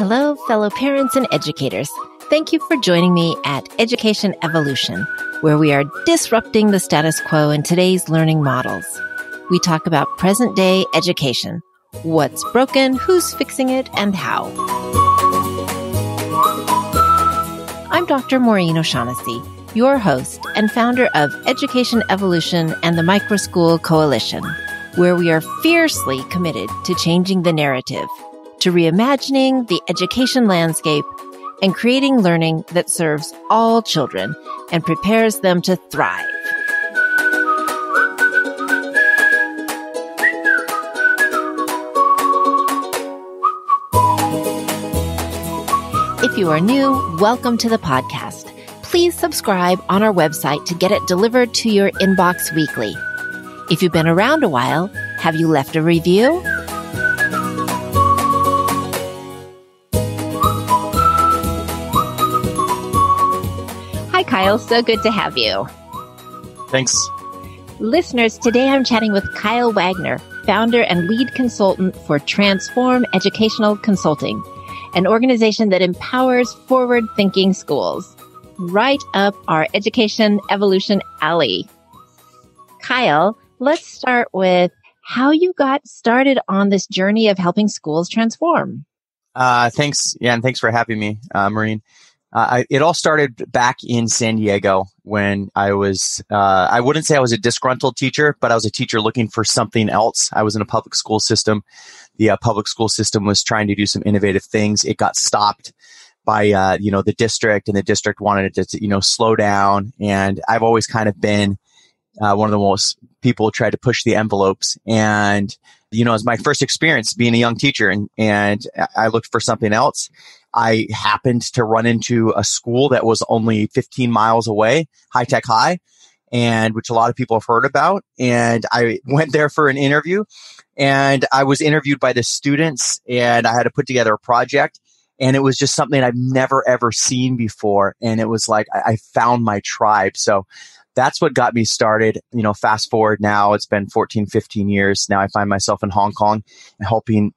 Hello, fellow parents and educators. Thank you for joining me at Education Evolution, where we are disrupting the status quo in today's learning models. We talk about present-day education, what's broken, who's fixing it, and how. I'm Dr. Maureen O'Shaughnessy, your host and founder of Education Evolution and the Microschool Coalition, where we are fiercely committed to changing the narrative, to reimagining the education landscape and creating learning that serves all children and prepares them to thrive. If you are new, welcome to the podcast. Please subscribe on our website to get it delivered to your inbox weekly. If you've been around a while, have you left a review? Hi, Kyle. So good to have you. Thanks. Listeners, today I'm chatting with Kyle Wagner, founder and lead consultant for Transform Educational Consulting, an organization that empowers forward-thinking schools. Right up our education evolution alley. Kyle, let's start with how you got started on this journey of helping schools transform. Thanks. Yeah, and thanks for having me, Maureen. It all started back in San Diego when I was, I wouldn't say I was a disgruntled teacher, but I was a teacher looking for something else. I was in a public school system. The public school system was trying to do some innovative things. It got stopped by, the district, and the district wanted it to, slow down. And I've always kind of been one of the most people who tried to push the envelopes. And, it was my first experience being a young teacher, and I looked for something else. I happened to run into a school that was only 15 miles away, High Tech High, and which a lot of people have heard about. And I went there for an interview, and I was interviewed by the students, and I had to put together a project. And it was just something I've never, ever seen before. And it was like, I found my tribe. So that's what got me started. Fast forward now, it's been 14, 15 years. Now I find myself in Hong Kong helping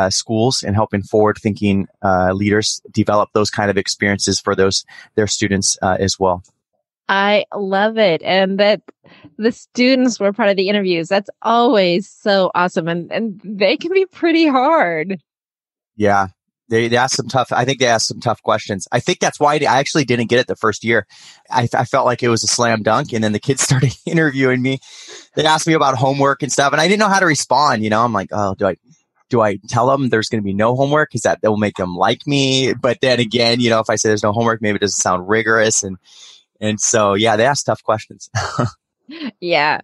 schools and helping forward-thinking leaders develop those kind of experiences for their students as well. I love it. And that the students were part of the interviews. That's always so awesome. And they can be pretty hard. Yeah. They asked some tough questions. I think that's why I actually didn't get it the first year. I felt like it was a slam dunk. And then the kids started interviewing me. They asked me about homework and stuff, and I didn't know how to respond. I'm like, oh, do I tell them there's going to be no homework? Because that will make them like me. But then again, if I say there's no homework, maybe it doesn't sound rigorous. And so, yeah, they asked tough questions. Yeah.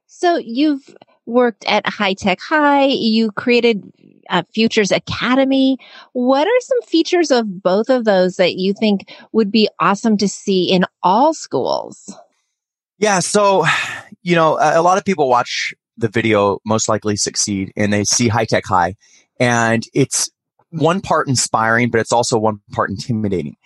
So you've worked at High Tech High. You created Futures Academy. What are some features of both of those that you think would be awesome to see in all schools? Yeah. So, a lot of people watch the video Most Likely Succeed, and they see High Tech High, and it's one part inspiring, but it's also one part intimidating.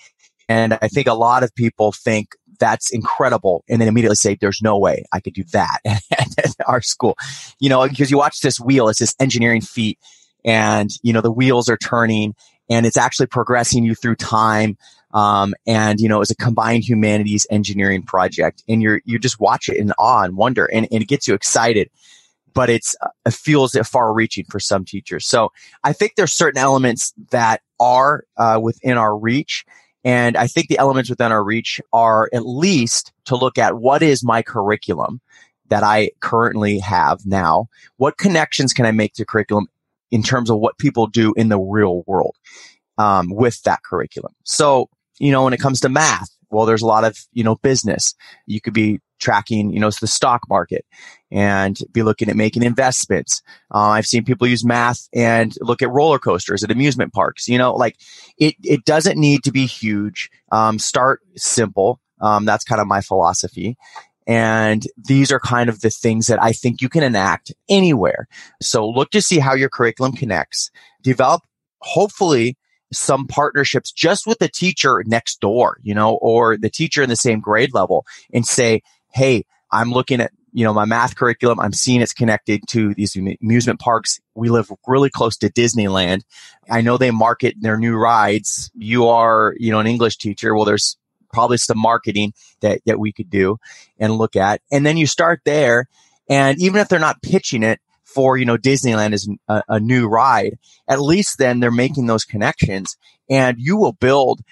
And I think a lot of people think that's incredible, and then immediately say, there's no way I could do that at our school. Because you watch this wheel, it's this engineering feat, and, the wheels are turning, and it's actually progressing you through time. And, it's a combined humanities engineering project, and you just watch it in awe and wonder, and it gets you excited. But it feels far reaching for some teachers. So I think there's certain elements that are within our reach. And I think the elements within our reach are at least to look at what is my curriculum that I currently have now? What connections can I make to curriculum in terms of what people do in the real world with that curriculum? So, when it comes to math, well, there's a lot of, business. You could be tracking, the stock market and be looking at making investments. I've seen people use math and look at roller coasters at amusement parks. It doesn't need to be huge. Start simple. That's kind of my philosophy. And these are kind of the things that I think you can enact anywhere. So look to see how your curriculum connects. Develop, hopefully, some partnerships just with the teacher next door, or the teacher in the same grade level, and say, hey, I'm looking at my math curriculum, I'm seeing it's connected to these amusement parks. We live really close to Disneyland. I know they market their new rides. You are, an English teacher. Well, there's probably some marketing that we could do and look at. And then you start there. And even if they're not pitching it for, Disneyland is a new ride, at least then they're making those connections, and you will build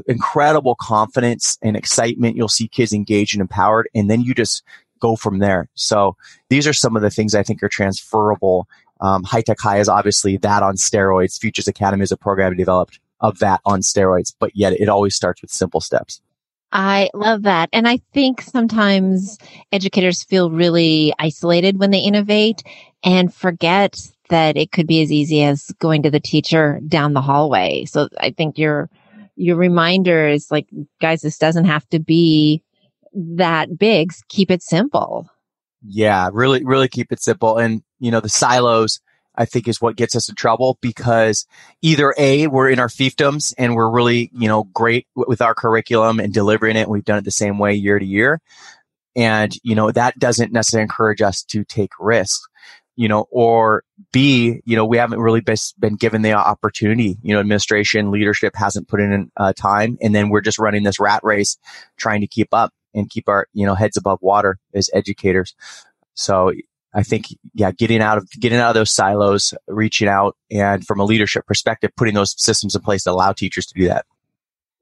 incredible confidence and excitement. You'll see kids engaged and empowered, and then you just go from there. So these are some of the things I think are transferable. High Tech High is obviously that on steroids. Futures Academy is a program developed of that on steroids, but yet it always starts with simple steps. I love that. And I think sometimes educators feel really isolated when they innovate and forget that it could be as easy as going to the teacher down the hallway. So I think your reminder is like, guys, this doesn't have to be that big. Keep it simple. Yeah, really, really keep it simple. And, the silos, I think, is what gets us in trouble, because either A, we're in our fiefdoms and we're really, great with our curriculum and delivering it. And we've done it the same way year to year. And, that doesn't necessarily encourage us to take risks, or B, we haven't really been given the opportunity. Administration, leadership hasn't put in time. And then we're just running this rat race trying to keep up and keep our, heads above water as educators. So I think, getting out of those silos, reaching out, and from a leadership perspective, putting those systems in place that allow teachers to do that.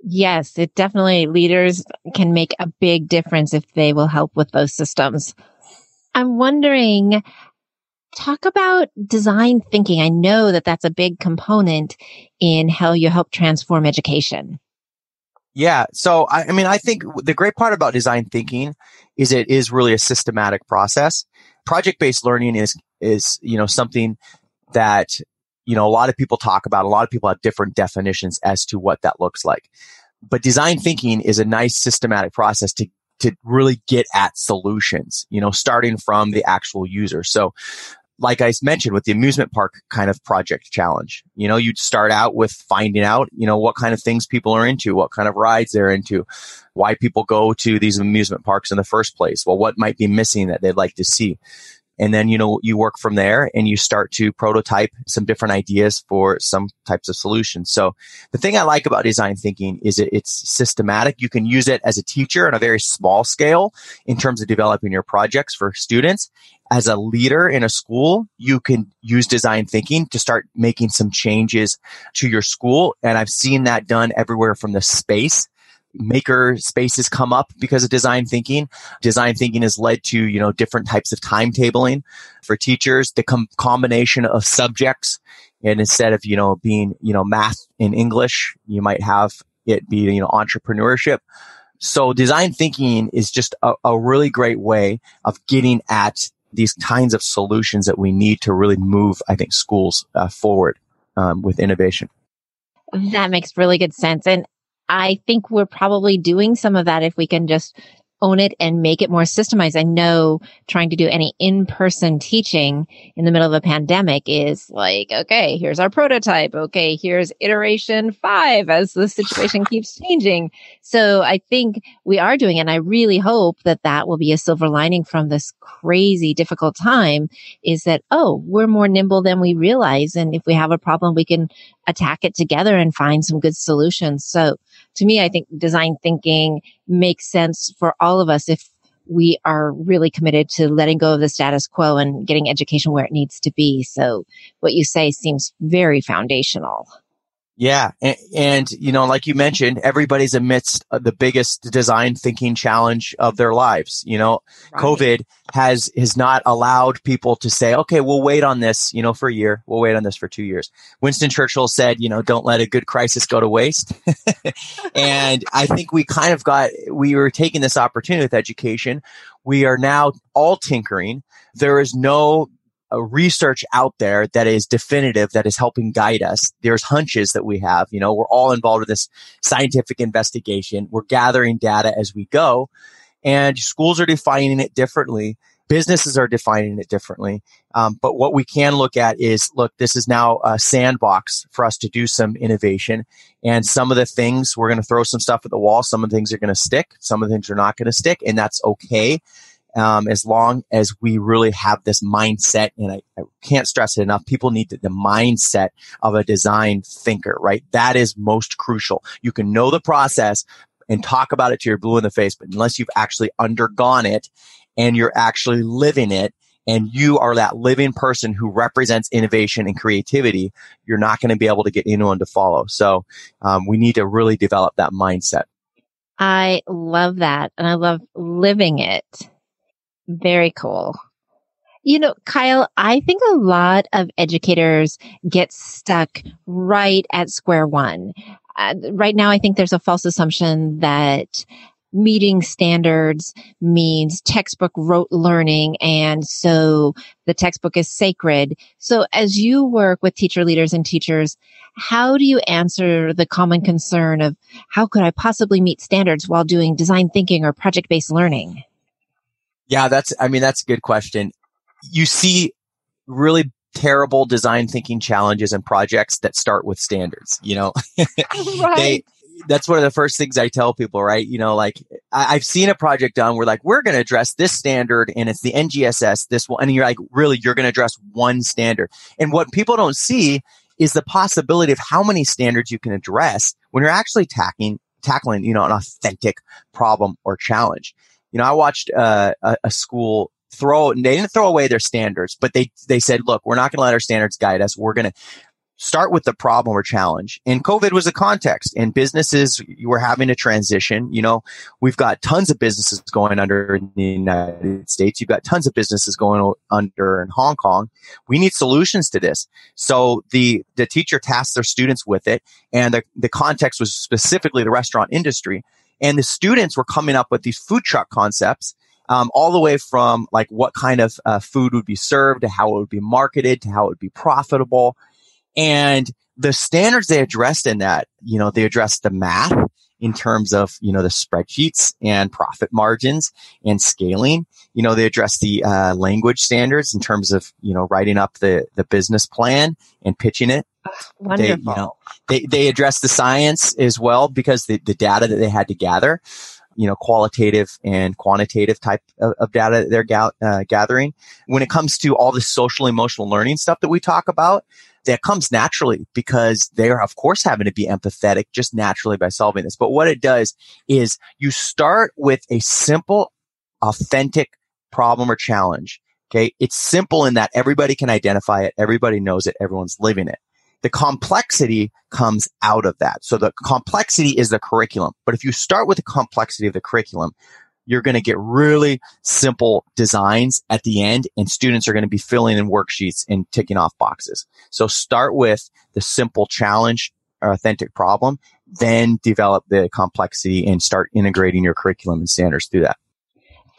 Yes, it definitely, leaders can make a big difference if they will help with those systems. I'm wondering, talk about design thinking. I know that that's a big component in how you help transform education. Yeah. So, I think the great part about design thinking is it is really a systematic process. Project-based learning is something that, a lot of people talk about. A lot of people have different definitions as to what that looks like. But design thinking is a nice systematic process to really get at solutions, starting from the actual user. So, like I mentioned with the amusement park kind of project challenge, you'd start out with finding out, what kind of things people are into, what kind of rides they're into, why people go to these amusement parks in the first place. Well, what might be missing that they'd like to see? And then, you work from there and you start to prototype some different ideas for some types of solutions. So the thing I like about design thinking is it's systematic. You can use it as a teacher on a very small scale in terms of developing your projects for students. As a leader in a school, you can use design thinking to start making some changes to your school. And I've seen that done everywhere from the space. Maker spaces come up because of design thinking. Design thinking has led to, different types of timetabling for teachers, the combination of subjects. And instead of, being, math and English, you might have it be, entrepreneurship. So design thinking is just a really great way of getting at these kinds of solutions that we need to really move, I think, schools forward with innovation. That makes really good sense. And I think we're probably doing some of that if we can just own it and make it more systemized. I know trying to do any in-person teaching in the middle of a pandemic is like, okay, here's our prototype. Okay, here's iteration 5 as the situation keeps changing. So I think we are doing it. And I really hope that that will be a silver lining from this crazy, difficult time, is that, we're more nimble than we realize. And if we have a problem, we can attack it together and find some good solutions. So to me, I think design thinking makes sense for all of us if we are really committed to letting go of the status quo and getting education where it needs to be. So what you say seems very foundational. Yeah. And, like you mentioned, everybody's amidst the biggest design thinking challenge of their lives. Right. COVID has not allowed people to say, okay, we'll wait on this, for a year. We'll wait on this for 2 years. Winston Churchill said, don't let a good crisis go to waste. And I think we were taking this opportunity with education. We are now all tinkering. There is no research out there that is definitive, that is helping guide us. There's hunches that we have. We're all involved in this scientific investigation. We're gathering data as we go, and schools are defining it differently. Businesses are defining it differently. But what we can look at is, this is now a sandbox for us to do some innovation. And some of the things, we're going to throw some stuff at the wall. Some of the things are going to stick. Some of the things are not going to stick. And that's okay. as long as we really have this mindset. And I can't stress it enough. People need the mindset of a design thinker, right? That is most crucial. You can know the process and talk about it till you're blue in the face, but unless you've actually undergone it and you're actually living it, and you are that living person who represents innovation and creativity, you're not going to be able to get anyone to follow. So we need to really develop that mindset. I love that. And I love living it. Very cool. Kyle, I think a lot of educators get stuck right at square one. Right now, I think there's a false assumption that meeting standards means textbook rote learning, and so the textbook is sacred. So as you work with teacher leaders and teachers, how do you answer the common concern of how could I possibly meet standards while doing design thinking or project-based learning? Yeah, that's a good question. You see really terrible design thinking challenges and projects that start with standards, Right. That's one of the first things I tell people, right? I've seen a project done where we're going to address this standard and it's the NGSS, this one. And you're really, you're going to address one standard. And what people don't see is the possibility of how many standards you can address when you're actually tackling, an authentic problem or challenge. I watched a school they didn't throw away their standards, but they said, look, we're not going to let our standards guide us. We're going to start with the problem or challenge. And COVID was a context, and businesses were having to transition. We've got tons of businesses going under in the United States. You've got tons of businesses going under in Hong Kong. We need solutions to this. So the teacher tasked their students with it. And the context was specifically the restaurant industry. And the students were coming up with these food truck concepts, all the way from what kind of food would be served to how it would be marketed to how it would be profitable. And the standards they addressed in that, they addressed the math in terms of, the spreadsheets and profit margins and scaling. They addressed the language standards in terms of, writing up the business plan and pitching it. Wonderful. They addressed the science as well, because the data that they had to gather, qualitative and quantitative type of data that they're gathering. When it comes to all the social emotional learning stuff that we talk about, that comes naturally because they are, of course, having to be empathetic just naturally by solving this. But what it does is you start with a simple, authentic problem or challenge. Okay. It's simple in that everybody can identify it. Everybody knows it. Everyone's living it. The complexity comes out of that. So the complexity is the curriculum. But if you start with the complexity of the curriculum, you're going to get really simple designs at the end, and students are going to be filling in worksheets and ticking off boxes. So start with the simple challenge or authentic problem, then develop the complexity and start integrating your curriculum and standards through that.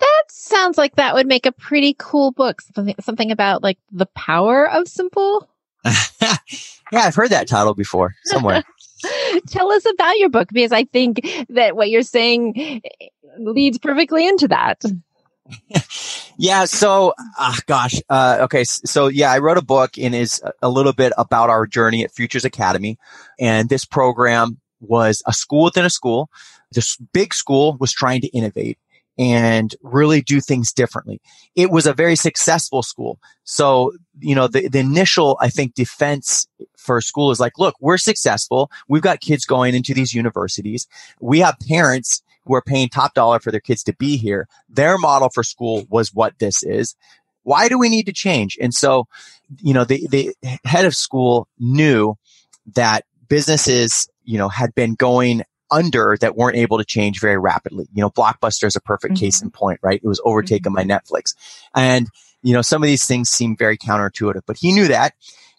That sounds like that would make a pretty cool book. Something about the power of simple. Yeah, I've heard that title before somewhere. Tell us about your book, because I think that what you're saying leads perfectly into that. Yeah. So, okay. So yeah, I wrote a book and is a little bit about our journey at Futures Academy. And this program was a school within a school. This big school was trying to innovate and really do things differently. It was a very successful school. So, the initial, I think, defense for a school is look, we're successful. We've got kids going into these universities. We have parents who are paying top dollar for their kids to be here. Their model for school was what this is. Why do we need to change? And so, the head of school knew that businesses, had been going under that weren't able to change very rapidly. Blockbuster is a perfect case in point, right? It was overtaken by Netflix. And, some of these things seem very counterintuitive, but he knew that.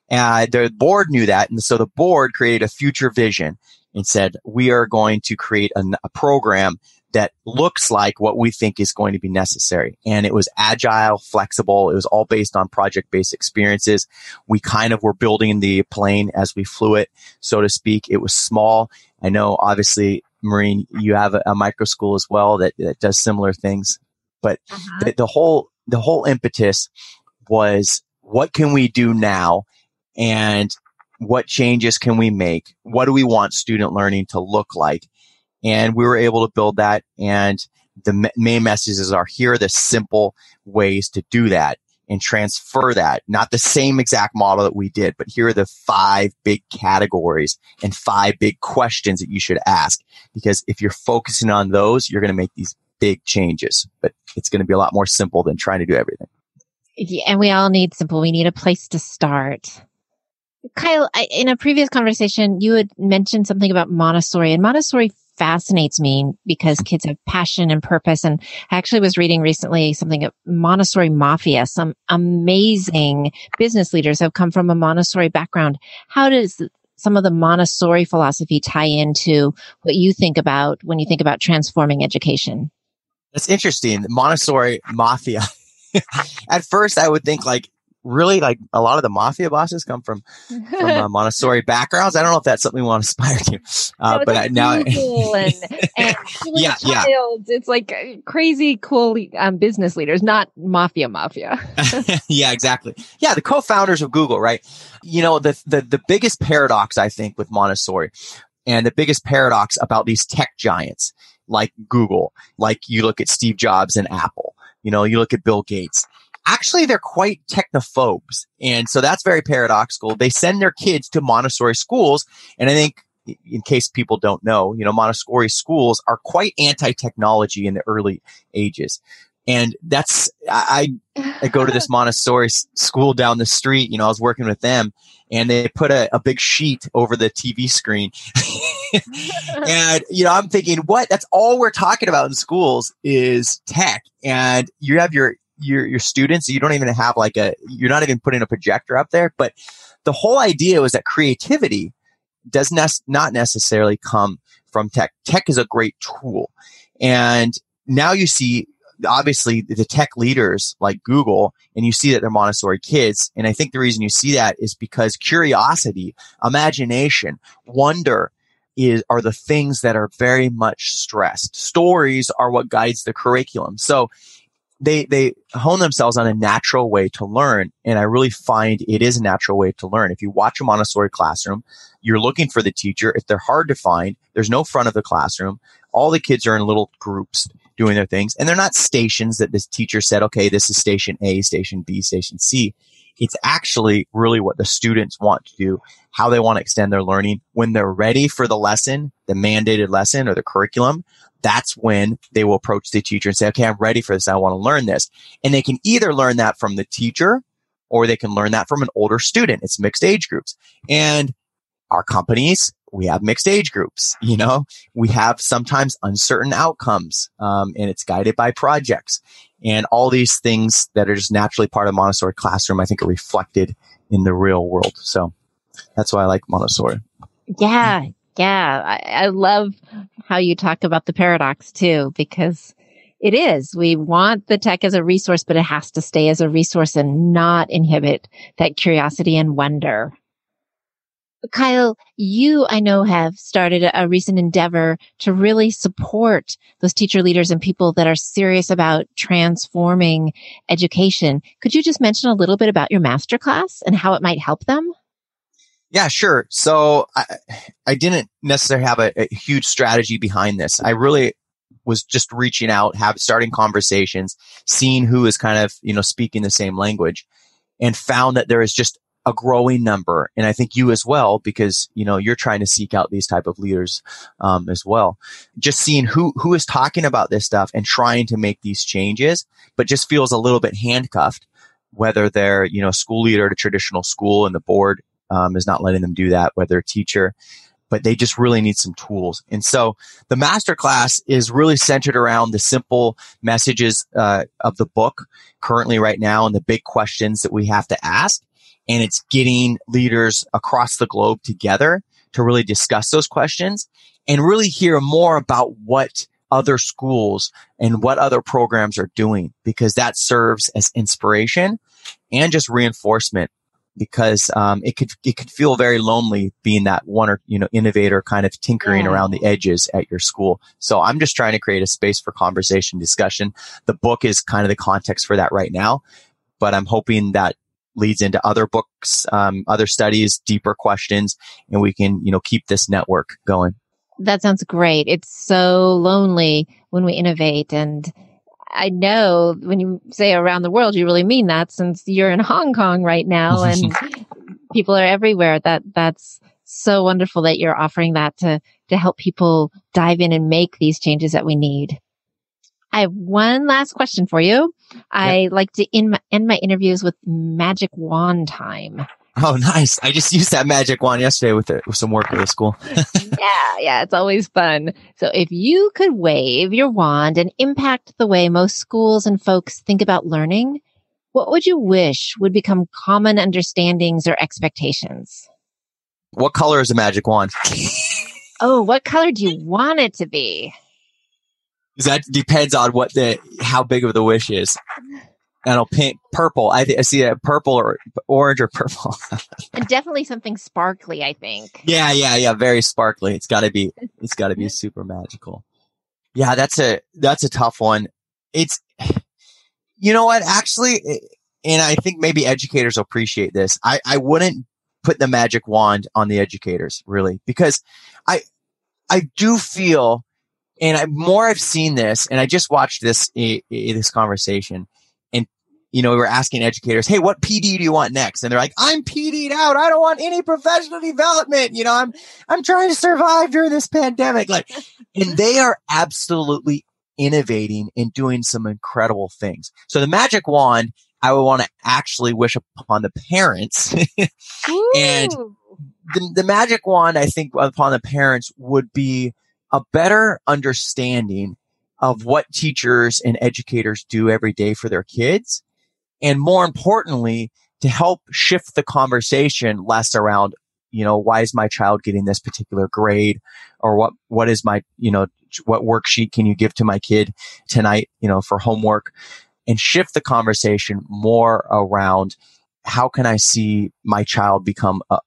The board knew that. And so the board created a future vision and said, we are going to create a program that looks like what we think is going to be necessary. And it was agile, flexible. It was all based on project-based experiences. We kind of were building the plane as we flew it, so to speak. It was small. I know, obviously, Maureen, you have a micro school as well that does similar things. But the whole impetus was, what can we do now? And what changes can we make? What do we want student learning to look like? And we were able to build that. And the main messages are, here are the simple ways to do that and transfer that. Not the same exact model that we did, but here are the 5 big categories and 5 big questions that you should ask. Because if you're focusing on those, you're going to make these big changes. But it's going to be a lot more simple than trying to do everything. Yeah, and we all need simple. We need a place to start. Kyle, in a previous conversation, you had mentioned something about Montessori, and Montessori fascinates me because kids have passion and purpose. And I actually was reading recently something of Montessori Mafia. Some amazing business leaders have come from a Montessori background. How does some of the Montessori philosophy tie into what you think about when you think about transforming education? That's interesting. Montessori Mafia. At first, I would think really a lot of the mafia bosses come from Montessori backgrounds. I don't know if that's something we want to aspire to. But now, and yeah. It's like crazy cool business leaders, not mafia. Yeah, exactly. Yeah, the co-founders of Google, right? The biggest paradox, I think, with Montessori, and the biggest paradox about these tech giants like Google, like you look at Steve Jobs and Apple, you look at Bill Gates. Actually, they're quite technophobes. And so that's very paradoxical. They send their kids to Montessori schools. And I think, in case people don't know, Montessori schools are quite anti-technology in the early ages. And I go to this Montessori school down the street. I was working with them, and they put a big sheet over the TV screen. And, I'm thinking, what? That's all we're talking about in schools is tech. And you have your students, you don't even have you're not even putting a projector up there. But the whole idea was that creativity does not necessarily come from tech. Tech is a great tool. And now you see, obviously, the tech leaders like Google, and you see that they're Montessori kids. And I think the reason you see that is because curiosity, imagination, wonder are the things that are very much stressed. Stories are what guides the curriculum. So they hone themselves on a natural way to learn. And I really find it is a natural way to learn. If you watch a Montessori classroom, you're looking for the teacher. If they're hard to find, there's no front of the classroom. All the kids are in little groups doing their things. And they're not stations that this teacher said, okay, this is station A, station B, station C. It's actually really what the students want to do, how they want to extend their learning. When they're ready for the lesson, the mandated lesson or the curriculum, that's when they will approach the teacher and say, okay, I'm ready for this. I want to learn this. And they can either learn that from the teacher or they can learn that from an older student. It's mixed age groups. And our companies, we have mixed age groups. We have sometimes uncertain outcomes, and it's guided by projects. And all these things that are just naturally part of Montessori classroom, I think, are reflected in the real world. So that's why I like Montessori. Yeah. I love how you talk about the paradox too, because it is. We want the tech as a resource, but it has to stay as a resource and not inhibit that curiosity and wonder. Kyle, you, I know, have started a recent endeavor to really support those teacher leaders and people that are serious about transforming education. Could you just mention a little bit about your masterclass and how it might help them? Yeah, sure. So I didn't necessarily have a huge strategy behind this. I really was just reaching out, starting conversations, seeing who is kind of, speaking the same language, and found that there is just a growing number. And I think you as well, because, you're trying to seek out these type of leaders, as well. Just seeing who is talking about this stuff and trying to make these changes, but just feels a little bit handcuffed, whether they're, a school leader at a traditional school and the board, is not letting them do that, whether a teacher, but they just really need some tools. And so the masterclass is really centered around the simple messages, of the book currently right now and the big questions that we have to ask. And it's getting leaders across the globe together to really discuss those questions and really hear more about what other schools and what other programs are doing, because that serves as inspiration and just reinforcement. Because it could feel very lonely being that one or innovator kind of tinkering around the edges at your school. So I'm just trying to create a space for conversation, discussion. The book is kind of the context for that right now, but I'm hoping that leads into other books, other studies, deeper questions, and we can keep this network going. That sounds great. It's so lonely when we innovate. And I know when you say around the world, you really mean that, since you're in Hong Kong right now and people are everywhere. That's so wonderful that you're offering that to help people dive in and make these changes that we need. I have one last question for you. Yep. I like to end my interviews with magic wand time. Oh, nice. I just used that magic wand yesterday with some work at the school. Yeah, it's always fun. So if you could wave your wand and impact the way most schools and folks think about learning, what would you wish would become common understandings or expectations? What color is the magic wand? Oh, what color do you want it to be? That depends on how big of the wish is. I don't know, purple. I see a purple or orange or purple. And definitely something sparkly, I think. Yeah. Very sparkly. It's gotta be super magical. Yeah, that's a tough one. You know what? Actually, and I think maybe educators will appreciate this. I wouldn't put the magic wand on the educators, really, because I do feel, and I've seen this, and I just watched this conversation, and we were asking educators, "Hey, what PD do you want next?" And they're like, "I'm PD'd out. I don't want any professional development. I'm trying to survive during this pandemic." And they are absolutely innovating and doing some incredible things. So the magic wand, I would want to actually wish upon the parents, and the magic wand, I think, upon the parents would be a better understanding of what teachers and educators do every day for their kids. And more importantly, to help shift the conversation less around, why is my child getting this particular grade? Or what is my, what worksheet can you give to my kid tonight, for homework? And shift the conversation more around how can I see my child become a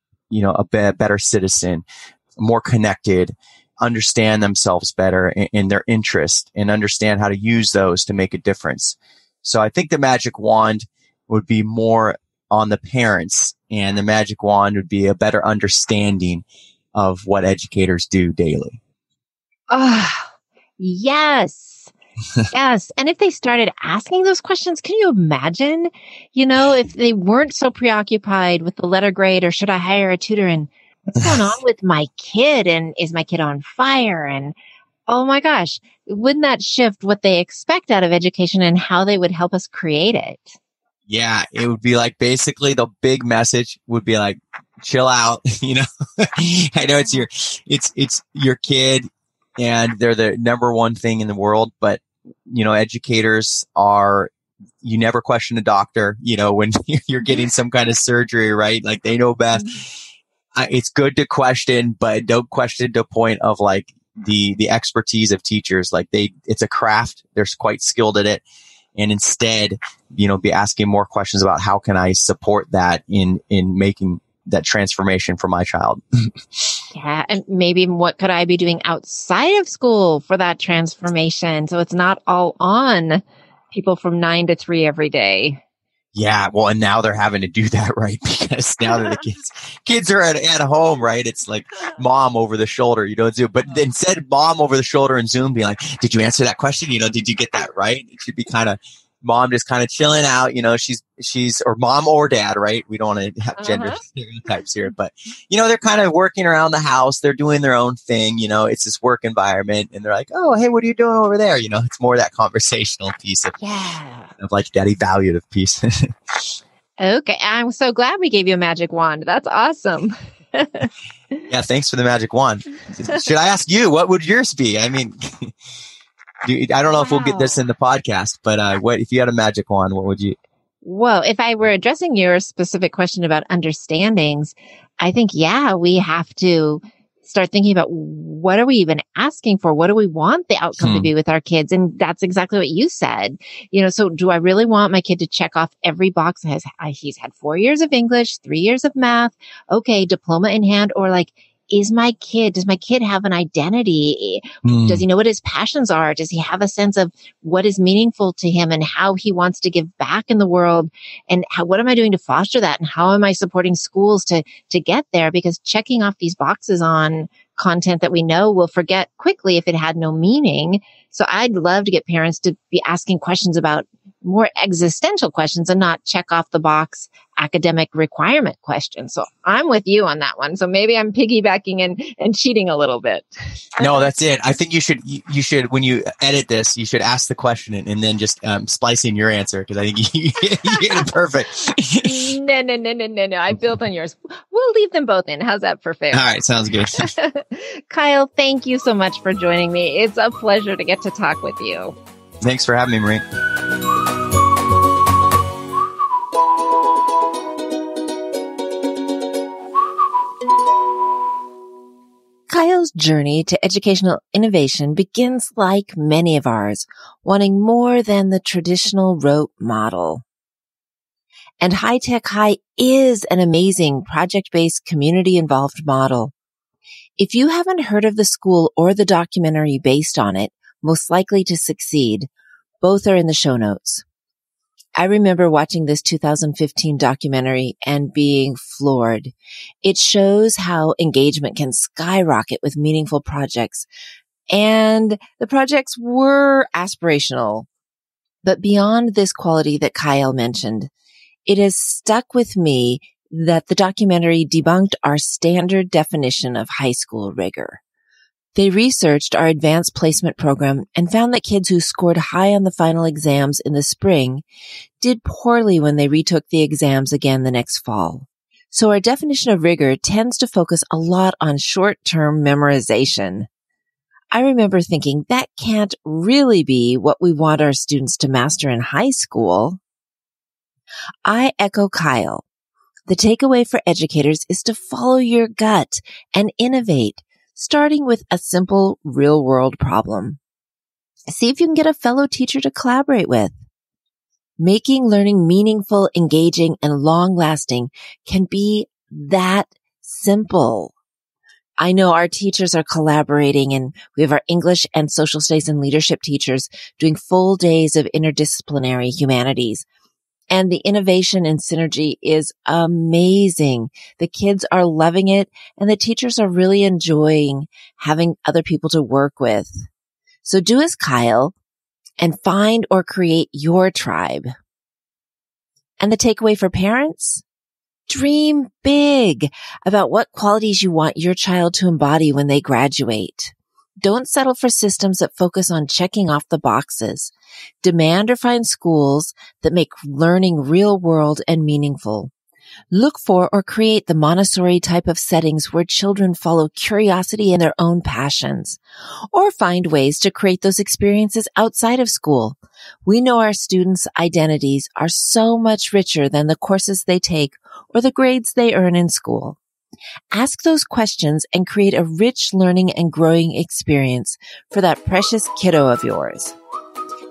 better citizen, more connected, understand themselves better in their interest, and understand how to use those to make a difference. So I think the magic wand would be more on the parents, and the magic wand would be a better understanding of what educators do daily. Yes. Yes. And if they started asking those questions, can you imagine, if they weren't so preoccupied with the letter grade, or should I hire a tutor, and what's going on with my kid, and is my kid on fire? And oh my gosh, wouldn't that shift what they expect out of education and how they would help us create it? Yeah, it would be like, basically the big message would be like, chill out. I know it's your kid and they're the number one thing in the world, but educators are, you never question a doctor, when you're getting some kind of surgery, right? Like, they know best. It's good to question, but don't question to the point of like the expertise of teachers. Like, it's a craft. They're quite skilled at it. And instead, be asking more questions about how can I support that in making that transformation for my child. Yeah. And maybe what could I be doing outside of school for that transformation? So it's not all on people from 9 to 3 every day. Yeah. Well, and now they're having to do that, right? Because now that the kids are at home, right? It's like mom over the shoulder, Zoom. But instead, mom over the shoulder and Zoom being like, did you answer that question? Did you get that right? It should be kind of mom just kind of chilling out. She's or mom or dad, right? We don't want to have gender stereotypes here, but they're kind of working around the house. They're doing their own thing. It's this work environment, and they're like, oh, hey, what are you doing over there? It's more that conversational piece of like daddy valued piece. Okay. I'm so glad we gave you a magic wand. That's awesome. Yeah. Thanks for the magic wand. Should I ask you, what would yours be? I mean, I don't know if we'll get this in the podcast, but what if you had a magic wand, what would you? Well, if I were addressing your specific question about understandings, I think, we have to start thinking about, what are we even asking for? What do we want the outcome to be with our kids? And that's exactly what you said. So do I really want my kid to check off every box? He's had 4 years of English, 3 years of math. Okay. Diploma in hand, or like, does my kid have an identity? Does he know what his passions are? Does he have a sense of what is meaningful to him and how he wants to give back in the world? And what am I doing to foster that? And how am I supporting schools to get there? Because checking off these boxes on content that we know we'll forget quickly if it had no meaning. So I'd love to get parents to be asking questions about more existential questions and not check off the box academic requirement questions. So I'm with you on that one. So maybe I'm piggybacking and cheating a little bit. No, that's it. I think you should, when you edit this, you should ask the question and then just splice in your answer, because I think you get it perfect. No. I built on yours. We'll leave them both in. How's that for fair? All right. Sounds good. Kyle, thank you so much for joining me. It's a pleasure to get to talk with you. Thanks for having me, Maureen. Kyle's journey to educational innovation begins like many of ours, wanting more than the traditional rote model. And High Tech High is an amazing project-based, community-involved model. If you haven't heard of the school or the documentary based on it, Most Likely to Succeed, both are in the show notes. I remember watching this 2015 documentary and being floored. It shows how engagement can skyrocket with meaningful projects. And the projects were aspirational. But beyond this quality that Kyle mentioned, it has stuck with me that the documentary debunked our standard definition of high school rigor. They researched our advanced placement program and found that kids who scored high on the final exams in the spring did poorly when they retook the exams again the next fall. So our definition of rigor tends to focus a lot on short-term memorization. I remember thinking that can't really be what we want our students to master in high school. I echo Kyle. The takeaway for educators is to follow your gut and innovate, starting with a simple real-world problem. See if you can get a fellow teacher to collaborate with. Making learning meaningful, engaging, and long-lasting can be that simple. I know our teachers are collaborating, and we have our English and social studies and leadership teachers doing full days of interdisciplinary humanities. And the innovation and synergy is amazing. The kids are loving it, and the teachers are really enjoying having other people to work with. So do as Kyle and find or create your tribe. And the takeaway for parents? Dream big about what qualities you want your child to embody when they graduate. Don't settle for systems that focus on checking off the boxes. Demand or find schools that make learning real world and meaningful. Look for or create the Montessori type of settings where children follow curiosity and their own passions. Or find ways to create those experiences outside of school. We know our students' identities are so much richer than the courses they take or the grades they earn in school. Ask those questions and create a rich learning and growing experience for that precious kiddo of yours.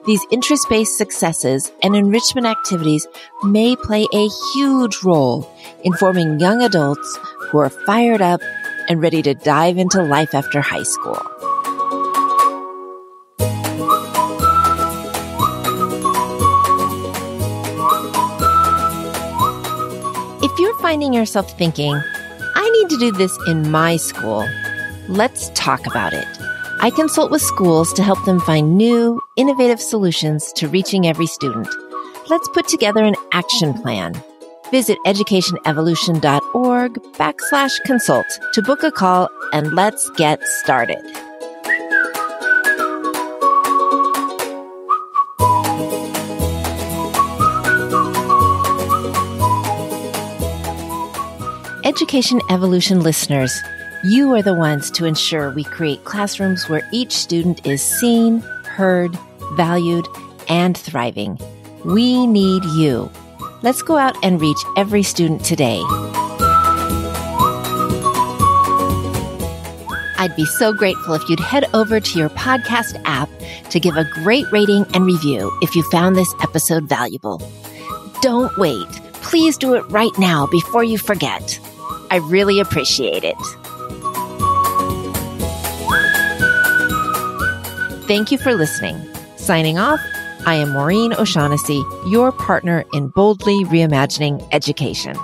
These interest-based successes and enrichment activities may play a huge role in forming young adults who are fired up and ready to dive into life after high school. If you're finding yourself thinking, I need to do this in my school, let's talk about it. I consult with schools to help them find new, innovative solutions to reaching every student. Let's put together an action plan. Visit educationevolution.org/consult to book a call, and let's get started. Education Evolution listeners, you are the ones to ensure we create classrooms where each student is seen, heard, valued, and thriving. We need you. Let's go out and reach every student today. I'd be so grateful if you'd head over to your podcast app to give a great rating and review if you found this episode valuable. Don't wait. Please do it right now before you forget. I really appreciate it. Thank you for listening. Signing off, I am Maureen O'Shaughnessy, your partner in boldly reimagining education.